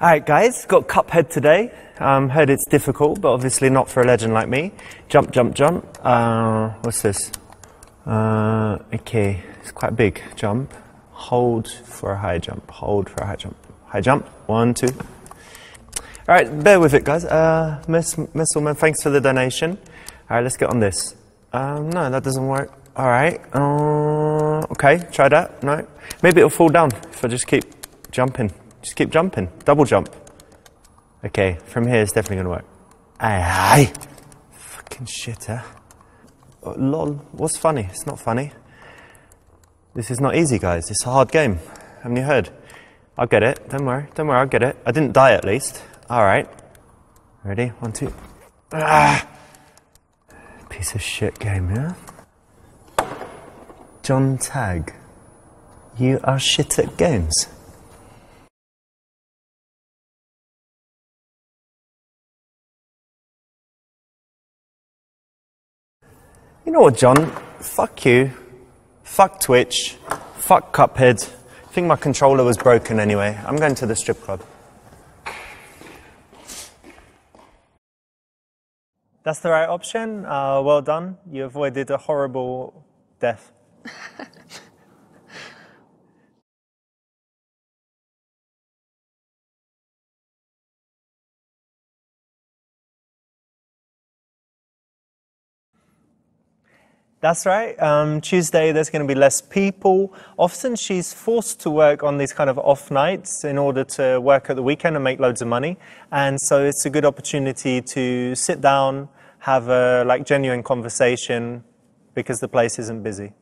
Alright guys, got Cuphead today. Heard it's difficult, but obviously not for a legend like me. Jump, jump, jump. What's this? Okay, it's quite big. Jump. Hold for a high jump. Hold for a high jump. High jump. 1, 2. Alright, bear with it guys. Messelman, thanks for the donation. Alright, let's get on this. No, that doesn't work. Alright. Okay, try that. No. Maybe it'll fall down if I just keep jumping. Just keep jumping. Double jump. Okay, from here it's definitely going to work. Aye. Fucking shit, huh? Oh, lol. What's funny? It's not funny. This is not easy, guys. It's a hard game. Haven't you heard? I'll get it. Don't worry. Don't worry, I'll get it. I didn't die at least. Alright. Ready? 1, 2. Ah! Piece of shit game, yeah? John Tag. You are shit at games. You know what, John? Fuck you. Fuck Twitch. Fuck Cuphead. I think my controller was broken anyway. I'm going to the strip club. That's the right option. Well done. You avoided a horrible death. That's right. Tuesday there's going to be less people. Often she's forced to work on these kind of off nights in order to work at the weekend and make loads of money. And so it's a good opportunity to sit down, have a genuine conversation because the place isn't busy.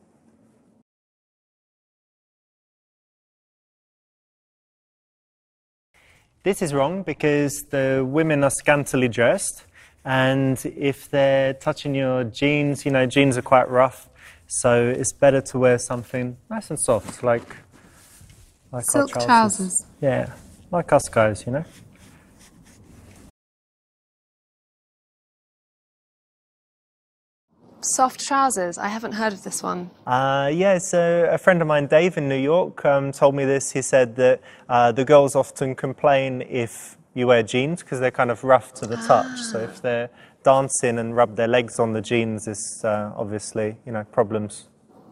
This is wrong because the women are scantily dressed. And if they're touching your jeans, you know, jeans are quite rough, so it's better to wear something nice and soft, like silk our trousers. Yeah, like us guys, you know. Soft trousers? I haven't heard of this one. Yeah, so a friend of mine, Dave, in New York, told me this. He said that the girls often complain if you wear jeans because they're kind of rough to the touch. So if they're dancing and rub their legs on the jeans, it's obviously, you know, problems.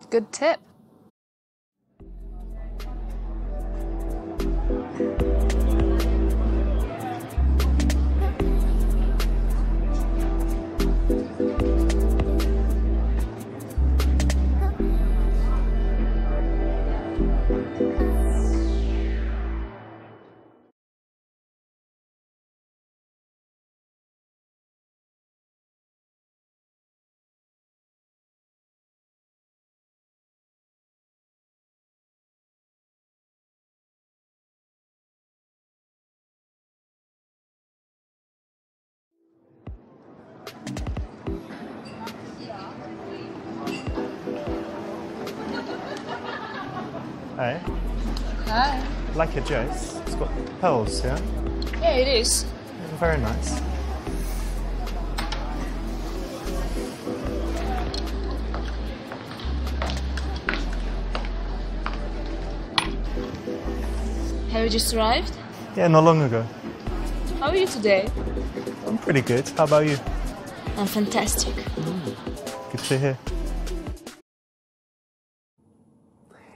Good tip. Hey, Hi. like your dress. It's got pearls, yeah? Yeah, it is. Very nice. Have you just arrived? Yeah, not long ago. How are you today? I'm pretty good. How about you? I'm fantastic. Good to hear.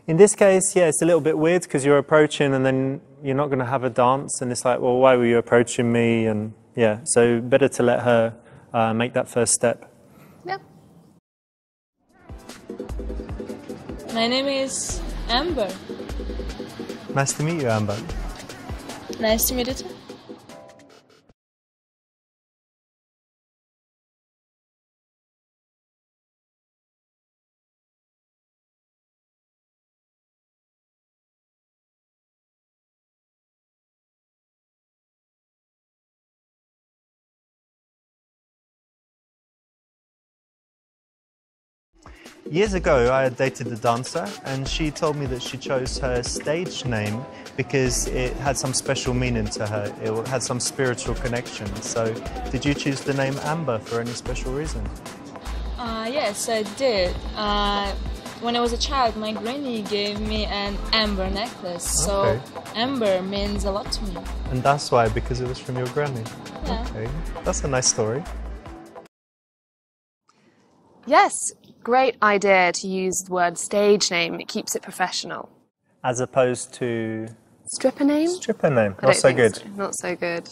In this case, yeah, it's a little bit weird because you're approaching and then you're not going to have a dance and it's like, well, why were you approaching me? And yeah, so better to let her make that first step. Yeah. My name is Amber. Nice to meet you, Amber. Nice to meet you too. Years ago, I had dated a dancer, and she told me that she chose her stage name because it had some special meaning to her. It had some spiritual connection. So, did you choose the name Amber for any special reason? Yes, I did. when I was a child, my granny gave me an amber necklace. Okay. So amber means a lot to me. And that's why, because it was from your granny? Yeah. Okay, that's a nice story. Yes, great idea to use the word stage name. It keeps it professional. As opposed to... Stripper name? Stripper name, I not don't so think good. so. Not so good.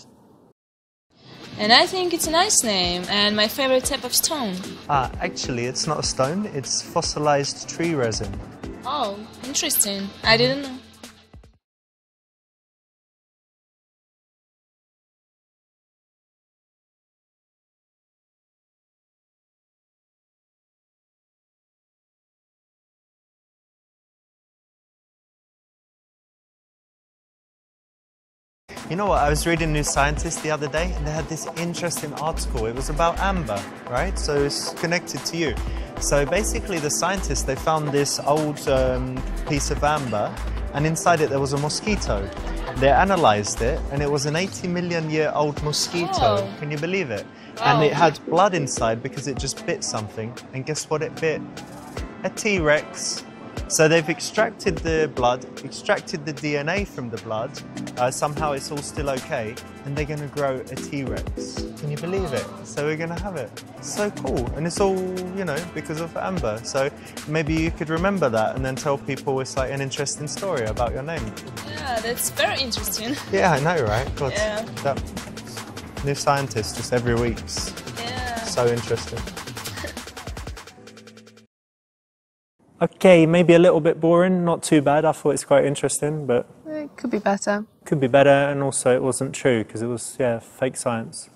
And I think it's a nice name and my favorite type of stone. Actually, it's not a stone, it's fossilized tree resin. Oh, interesting. I didn't know. You know what, I was reading New Scientist the other day and they had this interesting article. It was about amber, right? So it's connected to you. So basically the scientists, they found this old piece of amber and inside it there was a mosquito. They analysed it and it was an 80 million year old mosquito. Oh. Can you believe it? Wow. And it had blood inside because it just bit something. And guess what it bit? A T-Rex. So they've extracted the blood, extracted the DNA from the blood, somehow it's all still okay, and they're going to grow a T-Rex. Can you believe it? So we're going to have it. It's so cool. And it's all, you know, because of amber. So maybe you could remember that and then tell people it's like an interesting story about your name. Yeah, that's very interesting. Yeah, I know, right? God, Yeah. that New Scientist just every week's Yeah. so interesting. Okay, maybe a little bit boring, not too bad. I thought it's quite interesting, but It could be better. could be better. And also it wasn't true because it was, yeah, fake science.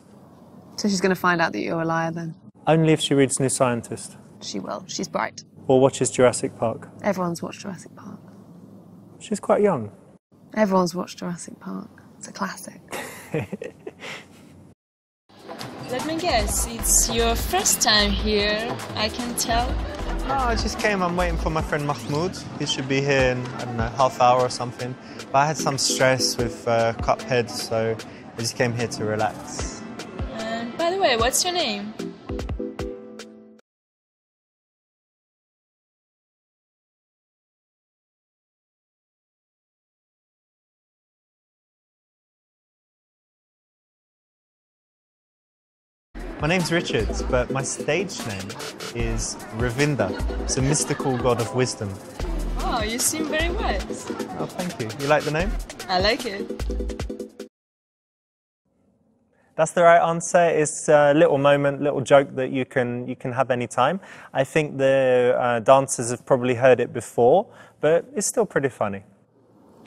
So she's going to find out that you're a liar then. Only if she reads New Scientist She will. She's bright. or watches Jurassic Park. Everyone's watched Jurassic Park. She's quite young. Everyone's watched Jurassic Park. It's a classic. Let me guess, it's your first time here, I can tell. No, I just came. I'm waiting for my friend Mahmoud. He should be here in, I don't know, half hour or something. But I had some stress with Cuphead, so I just came here to relax. And by the way, what's your name? My name's Richard, but my stage name is Ravinda. It's a mystical god of wisdom. Oh, you seem very wise. Oh, thank you. You like the name? I like it. That's the right answer. It's a little moment, little joke that you can have any time. I think the dancers have probably heard it before, but it's still pretty funny.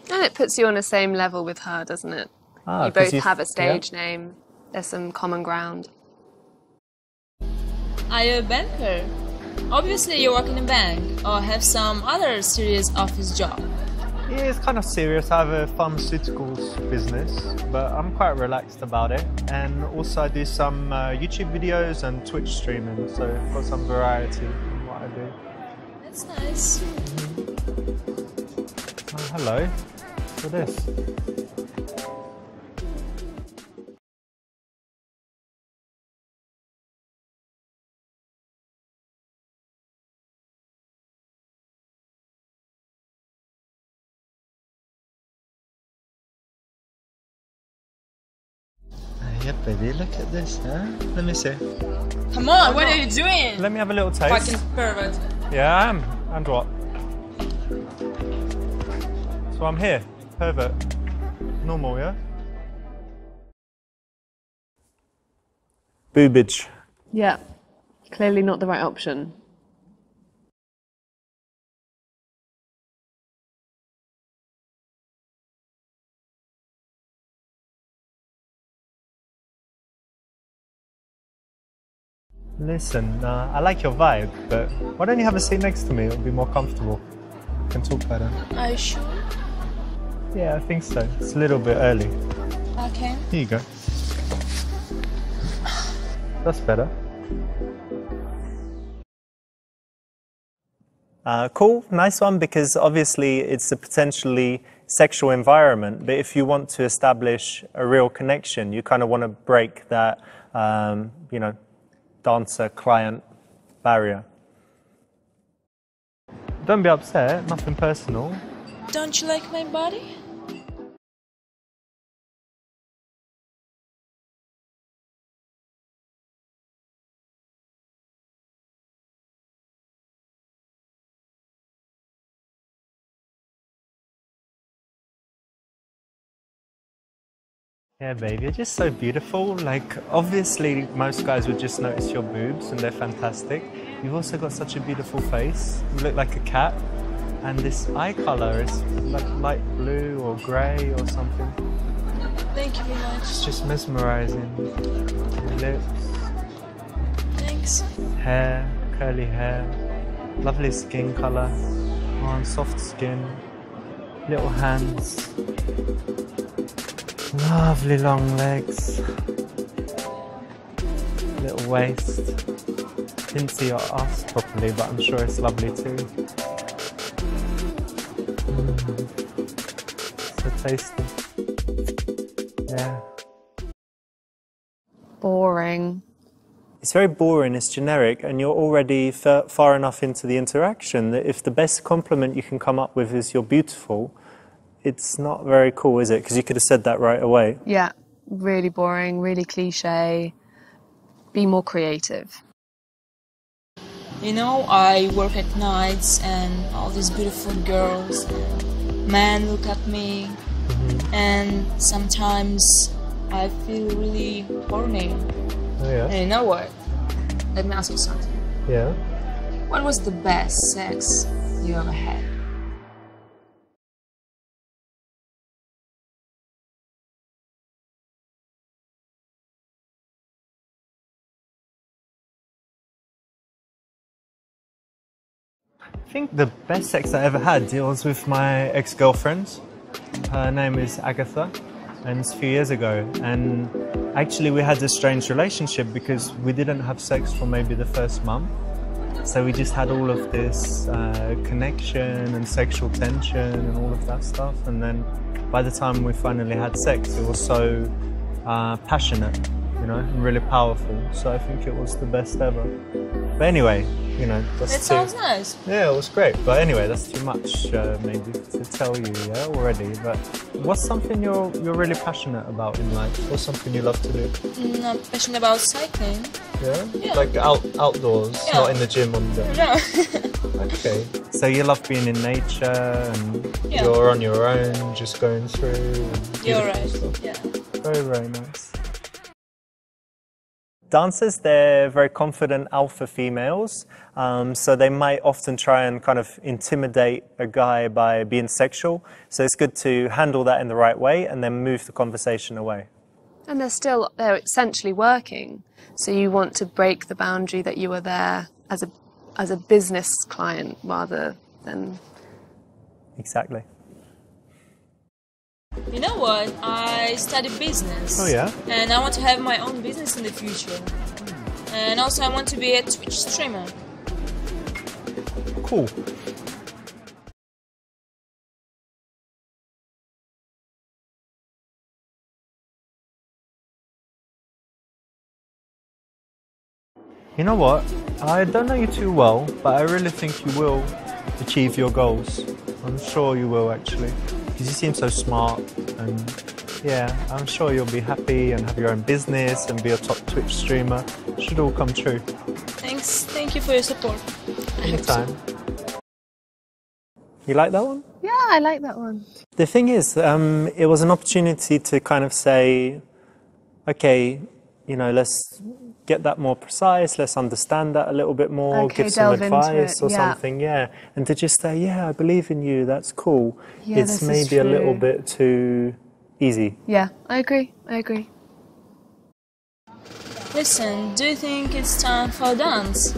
And it puts you on the same level with her, doesn't it? You 'cause both have a stage name. There's some common ground. Are you a banker? Obviously you work in a bank or have some other serious office job. Yeah, it's kind of serious. I have a pharmaceuticals business, but I'm quite relaxed about it. And also I do some YouTube videos and Twitch streaming, so I've got some variety in what I do. That's nice. Oh, hello. What's this? Yeah, baby, look at this, huh? Let me see. Come on, what are you doing? Let me have a little taste. Fucking pervert. Yeah, I am. And what? So I'm here. Pervert. Normal, yeah? Boobage. Yeah. Clearly not the right option. Listen, I like your vibe, but why don't you have a seat next to me? It'll be more comfortable. We can talk better. Are you sure? Yeah, I think so. It's a little bit early. Okay. Here you go. That's better. Cool, nice one, because obviously it's a potentially sexual environment, but if you want to establish a real connection, you kind of want to break that, you know, dancer-client barrier. Don't be upset, nothing personal. Don't you like my body? Yeah, babe, you're just so beautiful. Like, obviously, most guys would just notice your boobs and they're fantastic. You've also got such a beautiful face. You look like a cat. And this eye colour is like light blue or grey or something. Thank you very much. It's just mesmerising. Your lips, Thanks. hair, curly hair, lovely skin colour, oh, soft skin, little hands. Lovely long legs, little waist. Didn't see your ass properly, but I'm sure it's lovely too. So tasty. Yeah. Boring. It's very boring, it's generic, and you're already far enough into the interaction that if the best compliment you can come up with is you're beautiful, it's not very cool, is it? Because you could have said that right away. Yeah, really boring, really cliche. Be more creative. You know, I work at nights and all these beautiful girls, men look at me, and sometimes I feel really horny. Oh yeah? And you know what? Let me ask you something. Yeah. What was the best sex you ever had? I think the best sex I ever had, it was with my ex-girlfriend. Her name is Agatha, and it's a few years ago. And actually we had a strange relationship because we didn't have sex for maybe the first month. So we just had all of this connection and sexual tension and all of that stuff. And then by the time we finally had sex, it was so passionate, you know, and really powerful. So I think it was the best ever. But anyway, you know, that's That sounds nice. Yeah, it was great. But anyway, that's too much maybe to tell you, yeah, already. But what's something you're really passionate about in life? What's something you love to do? I'm passionate about cycling. Yeah? Yeah. Like outdoors, Yeah. not in the gym on the... No. Okay. So you love being in nature and Yeah. you're on your own, just going through. And You're beautiful right. stuff. Yeah. Very, very nice. Dancers, they're very confident alpha females, so they might often try and kind of intimidate a guy by being sexual. So it's good to handle that in the right way and then move the conversation away. And they're essentially working. So you want to break the boundary that you were there as a business client rather than... Exactly. You know what? I study business. Oh yeah? And I want to have my own business in the future. And also I want to be a Twitch streamer. Cool. You know what? I don't know you too well, but I really think you will achieve your goals. I'm sure you will, actually. Because you seem so smart, and yeah, I'm sure you'll be happy and have your own business and be a top Twitch streamer. It should all come true. Thanks. Thank you for your support. Anytime. You like that one? Yeah, I like that one. The thing is, it was an opportunity to kind of say, okay, you know, let's get that more precise, let's understand that a little bit more, Okay, give some delve into advice it, or yeah. something, yeah. And to just say, yeah, I believe in you, that's cool. Yeah, It's this is maybe a little true. bit too easy. Yeah, I agree. Listen, do you think it's time for a dance?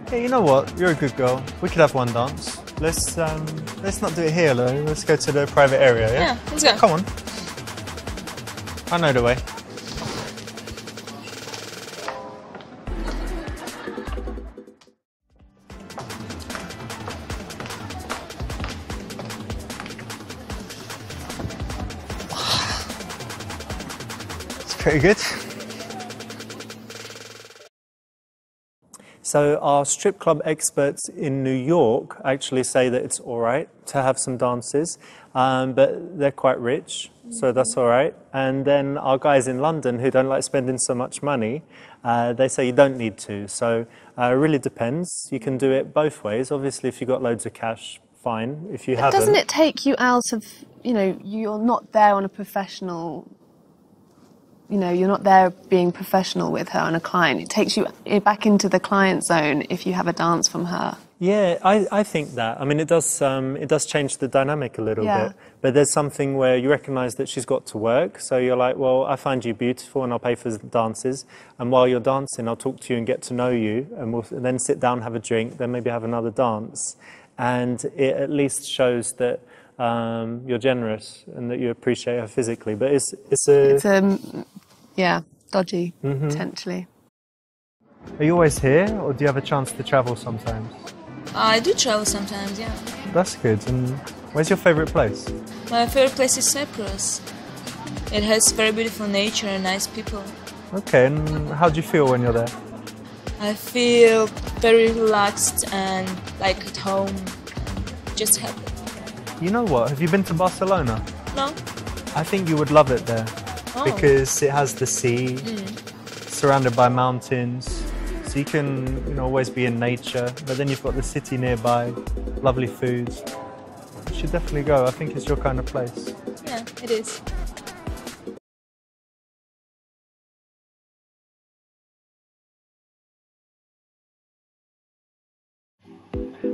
Okay, you know what? You're a good girl. We could have one dance. Let's not do it here, though. Let's go to the private area, yeah? Yeah, let's go. Come on. I know the way. Pretty good. So our strip club experts in New York actually say that it's all right to have some dances, but they're quite rich, so that's all right. And then our guys in London who don't like spending so much money, they say you don't need to. So it really depends. You can do it both ways. Obviously, if you've got loads of cash, fine. If you haven't... Doesn't it take you out of, you know, you're not there on a professional... You know, you're not there being professional with her and a client. It takes you back into the client zone if you have a dance from her. Yeah, I think that. I mean, it does change the dynamic a little bit. But there's something where you recognise that she's got to work. So you're like, well, I find you beautiful and I'll pay for dances. And while you're dancing, I'll talk to you and get to know you. And we'll then sit down, have a drink, then maybe have another dance. And it at least shows that you're generous and that you appreciate her physically. But it's dodgy, potentially. Are you always here, or do you have a chance to travel sometimes? I do travel sometimes, yeah. That's good. And where's your favourite place? My favorite place is Cyprus. It has very beautiful nature and nice people. Okay, and how do you feel when you're there? I feel very relaxed and like at home, just happy. You know what? Have you been to Barcelona? No. I think you would love it there because it has the sea, surrounded by mountains, so you can always be in nature. But then you've got the city nearby, lovely food. You should definitely go. I think it's your kind of place. Yeah, it is.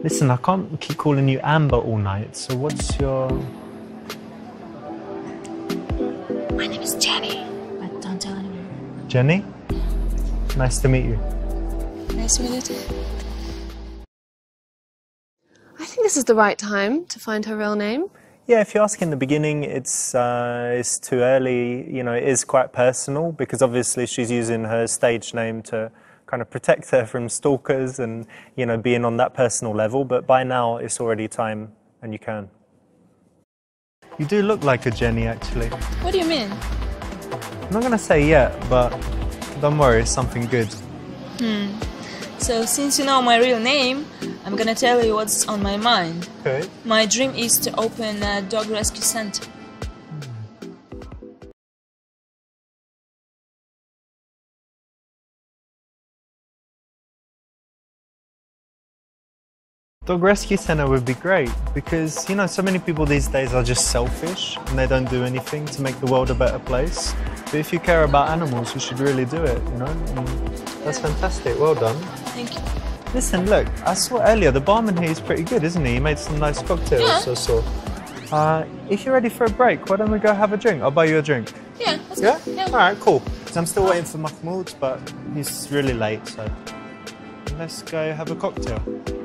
Listen, I can't keep calling you Amber all night, so what's your... My name is Jenny, but don't tell anyone. Jenny? Nice to meet you. Nice to meet you too. I think this is the right time to find her real name. Yeah, if you ask in the beginning, it's too early. You know, it is quite personal because obviously she's using her stage name to kind of protect her from stalkers and, being on that personal level. But by now, it's already time and you can. You do look like a Jenny, actually. What do you mean? I'm not going to say yet, but don't worry, it's something good. So since you know my real name, I'm gonna tell you what's on my mind. Okay. My dream is to open a dog rescue center. Dog rescue center would be great because, so many people these days are just selfish and they don't do anything to make the world a better place. But if you care about animals, you should really do it, And that's fantastic. Well done. Thank you. Listen, look, I saw earlier, the barman here is pretty good, isn't he? He made some nice cocktails, I saw. If you're ready for a break, why don't we go have a drink? I'll buy you a drink. Yeah, let's Yeah? go. Yeah. All right, cool. Because I'm still waiting for Mahmoud, but he's really late, so let's go have a cocktail.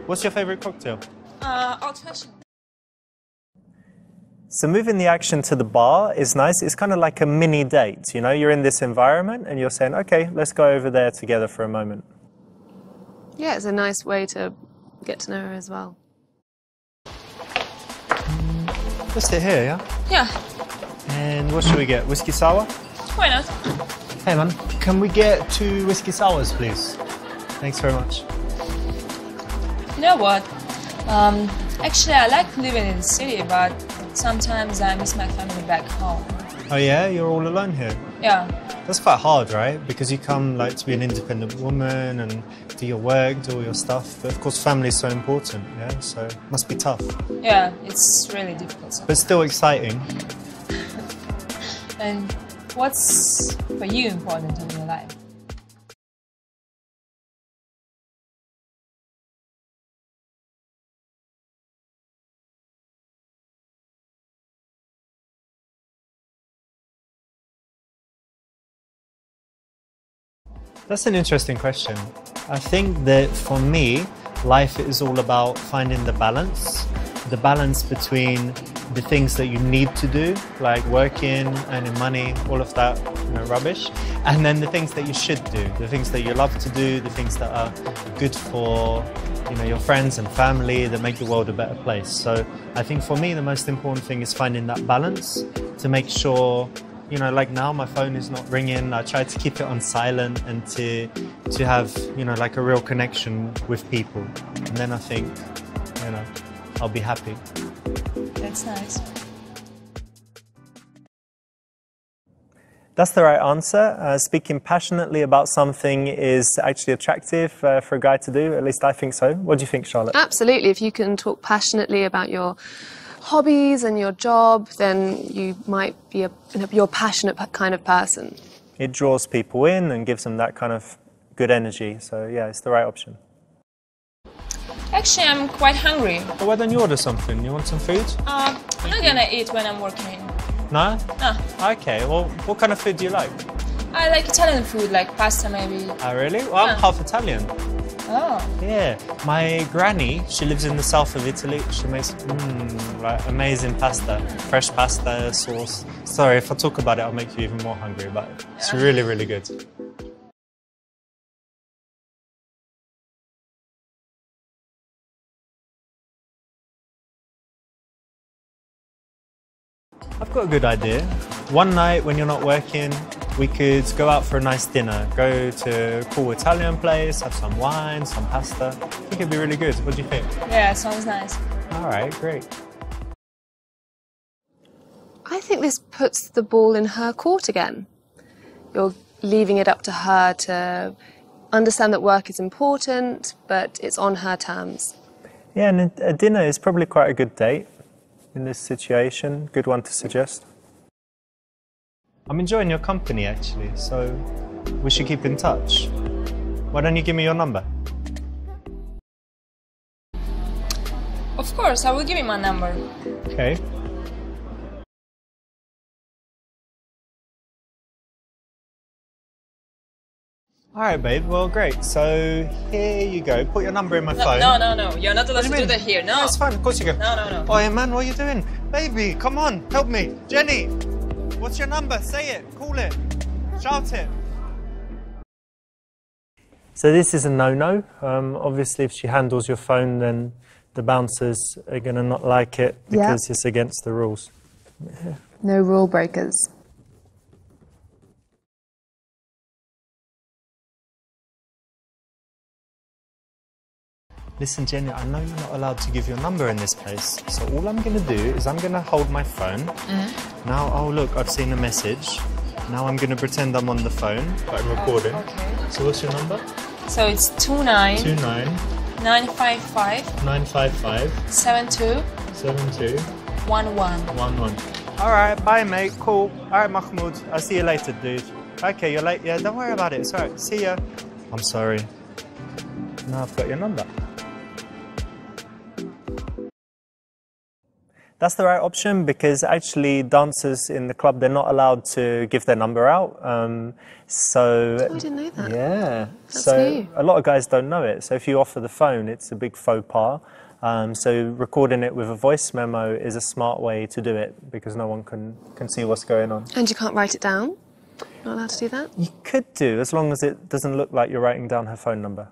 What's your favourite cocktail? Old-fashioned. So moving the action to the bar is nice. It's kind of like a mini date, You're in this environment and you're saying, okay, let's go over there together for a moment. Yeah, it's a nice way to get to know her as well. Let's sit here, yeah? Yeah. And what should we get? Whiskey sour? Why not? Hey man, can we get 2 whiskey sours, please? Thanks very much. You know what? Actually, I like living in the city, but sometimes I miss my family back home. Oh yeah? You're all alone here? Yeah. That's quite hard, right? Because you come to be an independent woman and do your work, do all your stuff. But of course, family is so important, yeah? So it must be tough. Yeah, it's really difficult sometimes. But still exciting. And what's for you important in your life? That's an interesting question. I think that for me, life is all about finding the balance between the things that you need to do, like working, earning money, all of that rubbish, and then the things that you should do, the things that you love to do, the things that are good for your friends and family, that make the world a better place. So I think for me, the most important thing is finding that balance to make sure you know, like now my phone is not ringing. I try to keep it on silent and to have, you know, like a real connection with people. And then I think, you know, I'll be happy. That's nice. That's the right answer. Speaking passionately about something is actually attractive for a guy to do. At least I think so. What do you think, Charlotte? Absolutely. If you can talk passionately about your hobbies and your job, then you might be you're a passionate kind of person. It draws people in and gives them that kind of good energy. So yeah, it's the right option. Actually, I'm quite hungry. Well, why don't you order something? You want some food? I'm not gonna eat when I'm working. No? No. Okay, well, what kind of food do you like? I like Italian food, like pasta maybe. Oh, really? Well, I'm half Italian. Oh. Yeah. My granny, she lives in the south of Italy. She makes like amazing pasta. Fresh pasta, sauce. Sorry, if I talk about it, I'll make you even more hungry, but it's really, really good. I've got a good idea. One night when you're not working, we could go out for a nice dinner. Go to a cool Italian place, have some wine, some pasta. I think it'd be really good. What do you think? Yeah, sounds nice. All right, great. I think this puts the ball in her court again. You're leaving it up to her to understand that work is important, but it's on her terms. Yeah, and a dinner is probably quite a good date in this situation. Good one to suggest. I'm enjoying your company, actually, so we should keep in touch. Why don't you give me your number? Of course, I will give you my number. Okay. All right, babe. Well, great. So here you go. Put your number in my phone. No. You're not allowed to do that here. No. That's fine. Of course you can. No. Oh, yeah, man, what are you doing? Baby, come on. Help me. Jenny, what's your number? Say it. Call it. Shout it. So this is a no-no. Obviously, if she handles your phone, then the bouncers are going to not like it because it's against the rules. No rule breakers. Listen, Jenny, I know you're not allowed to give your number in this place. So all I'm going to do is I'm going to hold my phone. Now, oh, look, I've seen a message. Now I'm going to pretend I'm on the phone, but I'm recording. Okay. So what's your number? So it's 29 955 955 72 72 11. 11. All right, bye, mate. Cool. All right, Mahmoud. I'll see you later, dude. Okay, you're late. Yeah, don't worry about it. It's all right. See ya. I'm sorry. Now I've got your number. That's the right option because actually dancers in the club, they're not allowed to give their number out. So I didn't know that. Yeah. That's so new. a lot of guys don't know it. So if you offer the phone, it's a big faux pas. So recording it with a voice memo is a smart way to do it because no one can see what's going on. And you can't write it down? Not allowed to do that? You could do, as long as it doesn't look like you're writing down her phone number.